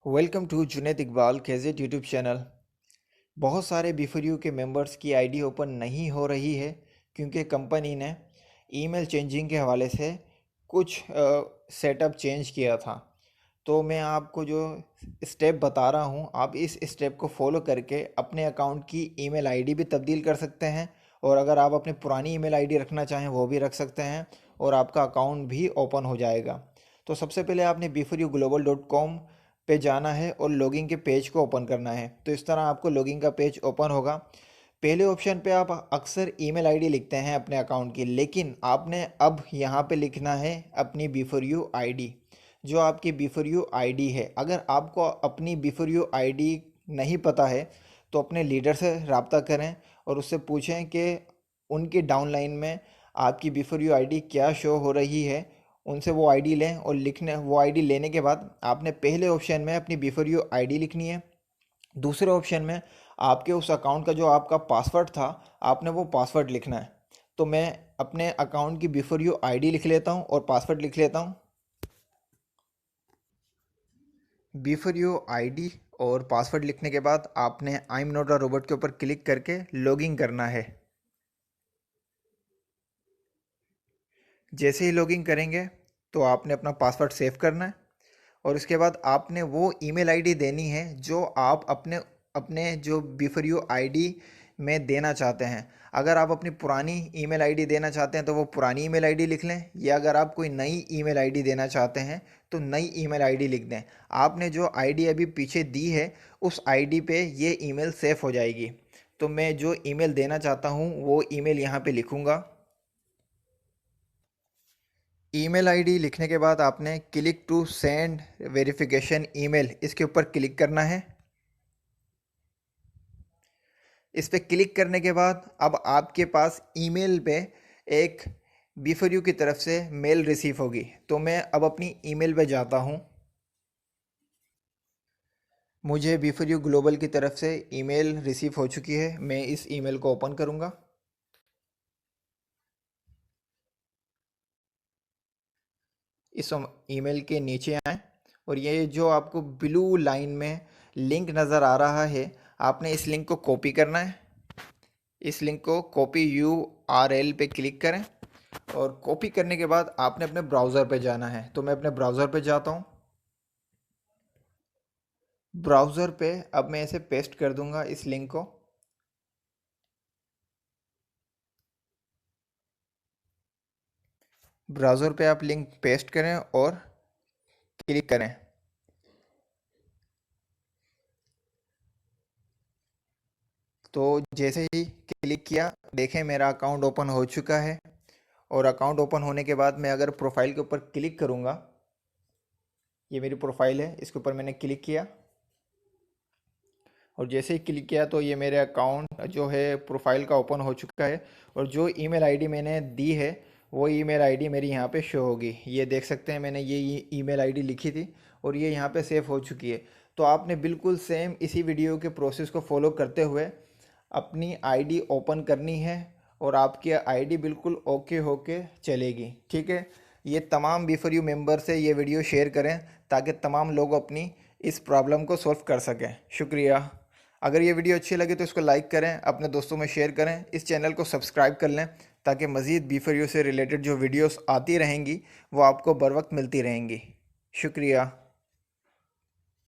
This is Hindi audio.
Welcome to Junaid Iqbal KZ YouTube channel. बहुत सारे बी4यू के मेंबर्स की आईडी ओपन नहीं हो रही है क्योंकि कंपनी ने ईमेल चेंजिंग के हवाले से कुछ सेटअप चेंज किया था। तो मैं आपको जो स्टेप बता रहा हूँ, आप इस स्टेप को फॉलो करके अपने अकाउंट की ईमेल आईडी भी तब्दील कर सकते हैं, और अगर आप अपनी पुरानी ईमेल आईडी रखना चाहें वो भी रख सकते हैं, और आपका अकाउंट भी ओपन हो जाएगा। तो सबसे पहले आपने b4uglobal.com पे जाना है और लॉगिन के पेज को ओपन करना है। तो इस तरह आपको लॉगिन का पेज ओपन होगा। पहले ऑप्शन पे आप अक्सर ईमेल आईडी लिखते हैं अपने अकाउंट की, लेकिन आपने अब यहाँ पे लिखना है अपनी b4u आईडी, जो आपकी b4u आईडी है। अगर आपको अपनी b4u आईडी नहीं पता है तो अपने लीडर से रब्ता करें और उससे पूछें कि उनकी डाउनलाइन में आपकी b4u आईडी क्या शो हो रही है। उनसे वो आईडी लें और वो आईडी लेने के बाद आपने पहले ऑप्शन में अपनी b4u आईडी लिखनी है। दूसरे ऑप्शन में आपके उस अकाउंट का जो आपका पासवर्ड था, आपने वो पासवर्ड लिखना है। तो मैं अपने अकाउंट की b4u आईडी लिख लेता हूँ और पासवर्ड लिख लेता हूँ। b4u आईडी और पासवर्ड लिखने के बाद आपने I am not a robot के ऊपर क्लिक करके लॉगिन करना है। जैसे ही लॉगिन करेंगे तो आपने अपना पासवर्ड सेव करना है, और उसके बाद आपने वो ईमेल आईडी देनी है जो आप अपने अपने जो b4u आईडी में देना चाहते हैं। अगर आप अपनी पुरानी ईमेल आईडी देना चाहते हैं तो वो पुरानी ईमेल आईडी लिख लें, या अगर आप कोई नई ईमेल आईडी देना चाहते हैं तो नई ईमेल आईडी लिख दें। आपने जो आईडी अभी पीछे दी है उस आईडी पे ये ईमेल सेव हो जाएगी। तो मैं जो ईमेल देना चाहता हूँ वो ईमेल यहाँ पे लिखूँगा। ईमेल आईडी लिखने के बाद आपने click to send verification email, इसके ऊपर क्लिक करना है। इस पर क्लिक करने के बाद अब आपके पास ईमेल पे एक b4u की तरफ से मेल रिसीव होगी। तो मैं अब अपनी ईमेल पे जाता हूँ। मुझे b4u ग्लोबल की तरफ से ईमेल रिसीव हो चुकी है। मैं इस ईमेल को ओपन करूँगा। इस ईमेल के नीचे आएँ और ये जो आपको ब्लू लाइन में लिंक नज़र आ रहा है, आपने इस लिंक को कॉपी करना है। इस लिंक को कॉपी URL पे क्लिक करें, और कॉपी करने के बाद आपने अपने ब्राउज़र पे जाना है। तो मैं अपने ब्राउज़र पे जाता हूँ। ब्राउज़र पे अब मैं इसे पेस्ट कर दूंगा, इस लिंक को। ब्राउज़र पे आप लिंक पेस्ट करें और क्लिक करें। तो जैसे ही क्लिक किया, देखें मेरा अकाउंट ओपन हो चुका है। और अकाउंट ओपन होने के बाद मैं अगर प्रोफाइल के ऊपर क्लिक करूँगा, ये मेरी प्रोफाइल है, इसके ऊपर मैंने क्लिक किया, और जैसे ही क्लिक किया तो ये मेरे अकाउंट जो है प्रोफाइल का ओपन हो चुका है। और जो ईमेल आईडी मैंने दी है वो ईमेल आईडी मेरी यहाँ पे शो होगी। ये देख सकते हैं, मैंने ये ईमेल आईडी लिखी थी और ये यहाँ पे सेव हो चुकी है। तो आपने बिल्कुल सेम इसी वीडियो के प्रोसेस को फॉलो करते हुए अपनी आईडी ओपन करनी है, और आपकी आईडी बिल्कुल ओके होके चलेगी। ठीक है, ये तमाम b4u मेंबर से ये वीडियो शेयर करें ताकि तमाम लोग अपनी इस प्रॉब्लम को सॉल्व कर सकें। शुक्रिया। अगर ये वीडियो अच्छी लगे तो इसको लाइक करें, अपने दोस्तों में शेयर करें, इस चैनल को सब्सक्राइब कर लें ताकि मज़ीद b4u से रिलेटेड जो वीडियोस आती रहेंगी वो आपको बर वक्त मिलती रहेंगी। शुक्रिया।